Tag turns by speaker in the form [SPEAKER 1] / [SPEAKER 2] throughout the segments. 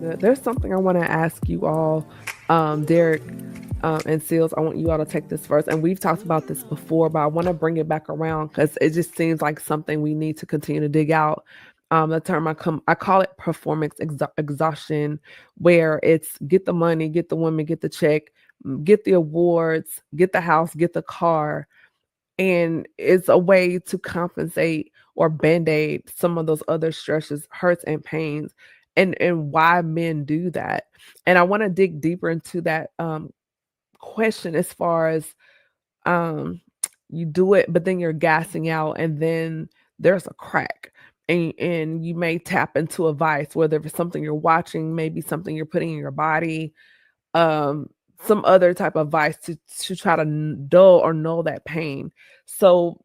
[SPEAKER 1] good. There's something I want to ask you all, Derek and Seals. I want you all to take this first. And we've talked about this before, but I want to bring it back around because it just seems like something we need to continue to dig out. The term I call it performance exhaustion, where it's get the money, get the women, get the check, get the awards, get the house, get the car, and it's a way to compensate or band-aid some of those other stresses, hurts, and pains, and why men do that. And I want to dig deeper into that question as far as um you do it, but then you're gassing out, and then there's a crack. And you may tap into a vice, whether it's something you're watching, maybe something you're putting in your body, um, some other type of vice to try to dull or null that pain. So,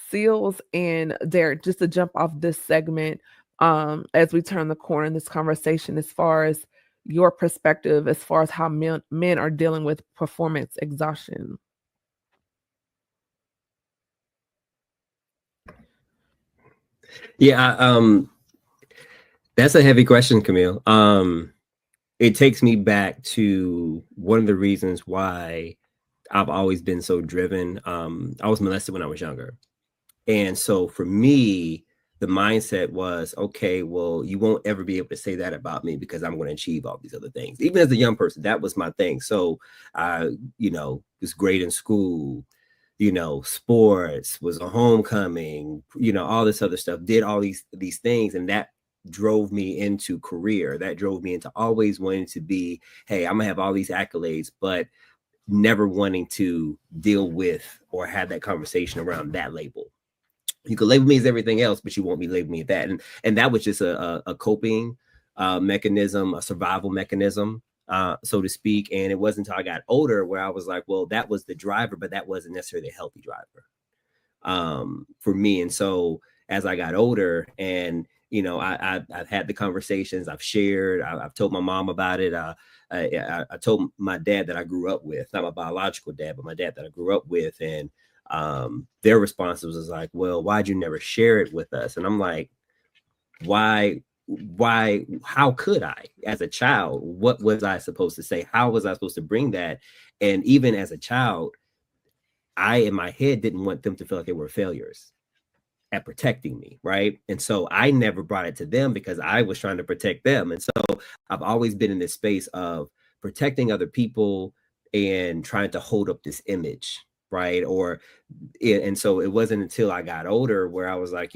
[SPEAKER 1] Seals and Derek, just to jump off this segment, as we turn the corner in this conversation, as far as your perspective, as far as how men are dealing with performance exhaustion.
[SPEAKER 2] Yeah, that's a heavy question, Camille. It takes me back to one of the reasons why I've always been so driven. I was molested when I was younger. And so for me, the mindset was, okay, well, you won't ever be able to say that about me because I'm going to achieve all these other things. Even as a young person, that was my thing. So I, was great in school, sports, was a homecoming, all this other stuff, did all these things. And that drove me into career. That drove me into always wanting to be, hey, I'm gonna have all these accolades, but never wanting to deal with or have that conversation around that label. You could label me as everything else, but you won't be labeling me as that. And that was just a coping mechanism, a survival mechanism, so to speak. And it wasn't until I got older where I was like, well, that was the driver, but that wasn't necessarily a healthy driver for me. And so as I got older and I've had the conversations, I've shared, I've told my mom about it. I told my dad that I grew up with, not my biological dad, but my dad that I grew up with. And their response was like, well, why'd you never share it with us? And I'm like, why, how could I, as a child, what was I supposed to say? How was I supposed to bring that? And even as a child, I, in my head, didn't want them to feel like they were failures at protecting me, right? And so I never brought it to them because I was trying to protect them. And so I've always been in this space of protecting other people and trying to hold up this image, right? And so it wasn't until I got older where I was like,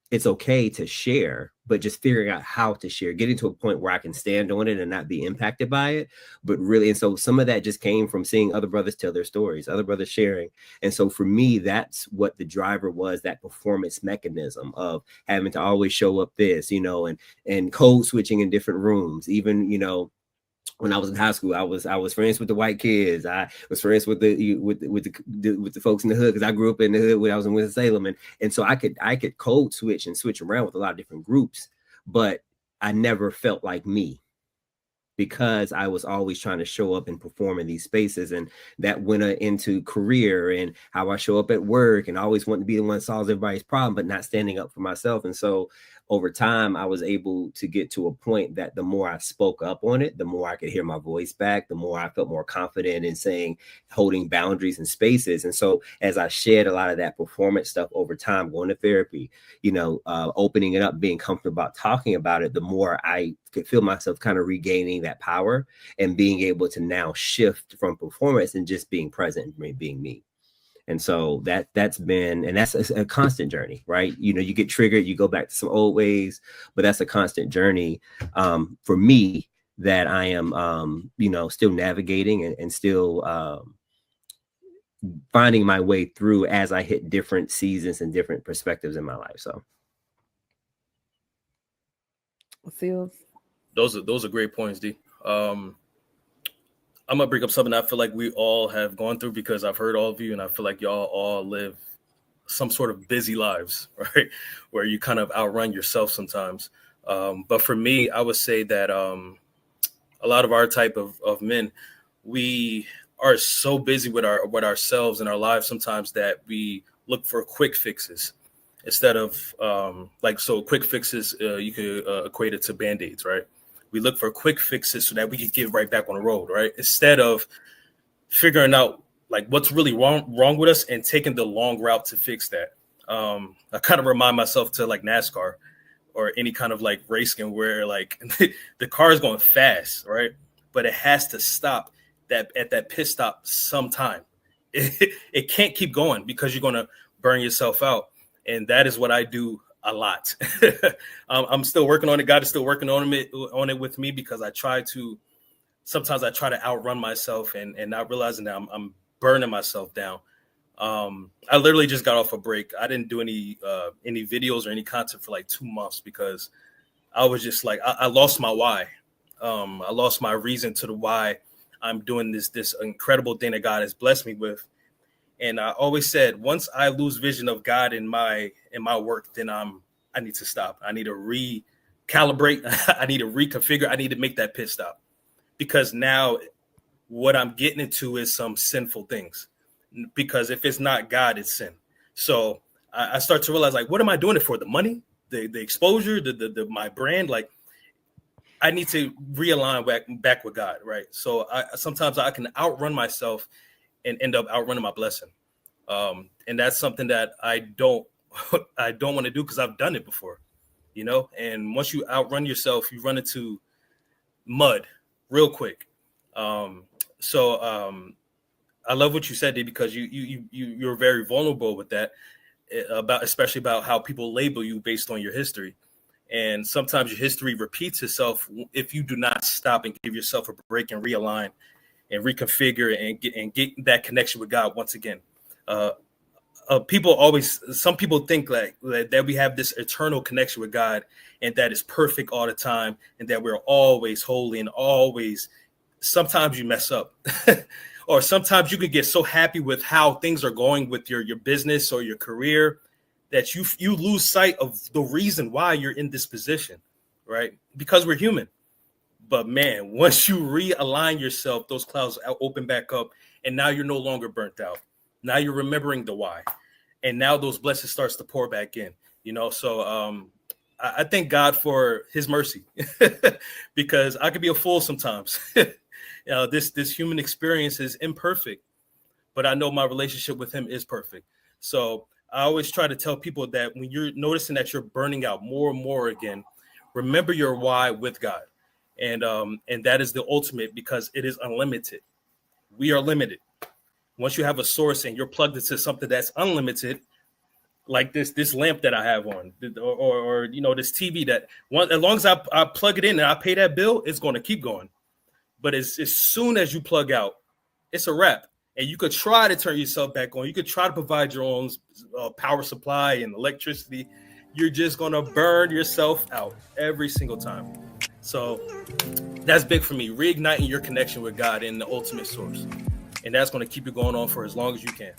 [SPEAKER 2] it's okay to share, but just figuring out how to share, getting to a point where I can stand on it and not be impacted by it. But really, and so some of that just came from seeing other brothers tell their stories, other brothers sharing. And so for me, that's what the driver was, that performance mechanism of having to always show up this, and code switching in different rooms, even, when I was in high school, I was friends with the white kids. I was friends with the folks in the hood because I grew up in the hood when I was in Winston-Salem, and so I could code switch and switch around with a lot of different groups, but I never felt like me because I was always trying to show up and perform in these spaces. And that went into career and how I show up at work and always wanting to be the one that solves everybody's problem, but not standing up for myself. And so over time, I was able to get to a point that the more I spoke up on it, the more I could hear my voice back, the more I felt more confident in saying, holding boundaries and spaces. And so as I shared a lot of that performance stuff over time, going to therapy, opening it up, being comfortable about talking about it, the more I could feel myself kind of regaining that power and being able to now shift from performance and just being present and being me. And so that's been, and that's a constant journey, right? You get triggered, you go back to some old ways, but that's a constant journey for me that I am, still navigating and still finding my way through as I hit different seasons and different perspectives in my life. So.
[SPEAKER 1] Seals.
[SPEAKER 3] Those are great points, D. I'm gonna bring up something I feel like we all have gone through because I've heard all of you, and I feel like y'all all live some sort of busy lives, right? Where you kind of outrun yourself sometimes. But for me, I would say that a lot of our type of men, we are so busy with ourselves and our lives sometimes that we look for quick fixes instead of quick fixes. You could equate it to Band-Aids, right? We look for quick fixes so that we can get right back on the road, right? Instead of figuring out like what's really wrong with us and taking the long route to fix that. I kind of remind myself to like NASCAR or any kind of like racing where like the car is going fast, right? But it has to stop at that pit stop sometime. It can't keep going because you're going to burn yourself out. And that is what I do a lot. I'm still working on it. God is still working on it with me, because sometimes I try to outrun myself and not realizing that I'm burning myself down. I literally just got off a break. I didn't do any videos or any content for like 2 months because I was just like, I lost my why. I lost my reason to the why I'm doing this incredible thing that God has blessed me with. And I always said, once I lose vision of God in my work, then I need to stop. I need to recalibrate. I need to reconfigure. I need to make that pit stop, because now what I'm getting into is some sinful things, because if it's not God, it's sin. So I start to realize, like, what am I doing it for? The money, the exposure, the my brand? Like, I need to realign back with God, right? So sometimes I can outrun myself and end up outrunning my blessing. And that's something that I don't want to do, because I've done it before, you know? And once you outrun yourself, you run into mud real quick. So I love what you said, D, because you're very vulnerable with that, especially about how people label you based on your history. And sometimes your history repeats itself if you do not stop and give yourself a break and realign and reconfigure and get that connection with God once again. Some people think like that we have this eternal connection with God and that is perfect all the time and that we're always holy and always. Sometimes you mess up, or sometimes you can get so happy with how things are going with your business or your career that you lose sight of the reason why you're in this position, right? Because we're human. But man, once you realign yourself, those clouds open back up, and now you're no longer burnt out. Now you're remembering the why, and now those blessings starts to pour back in. You know, so I thank God for His mercy, because I could be a fool sometimes. This human experience is imperfect, but I know my relationship with Him is perfect. So I always try to tell people that when you're noticing that you're burning out more and more again, remember your why with God. And that is the ultimate, because it is unlimited. We are limited. Once you have a source and you're plugged into something that's unlimited, like this lamp that I have on, or you know, this TV that as long as I plug it in and I pay that bill, it's going to keep going. But as soon as you plug out, it's a wrap. And you could try to turn yourself back on. You could try to provide your own power supply and electricity. You're just going to burn yourself out every single time. So that's big for me, reigniting your connection with God in the ultimate source. And that's going to keep you going on for as long as you can.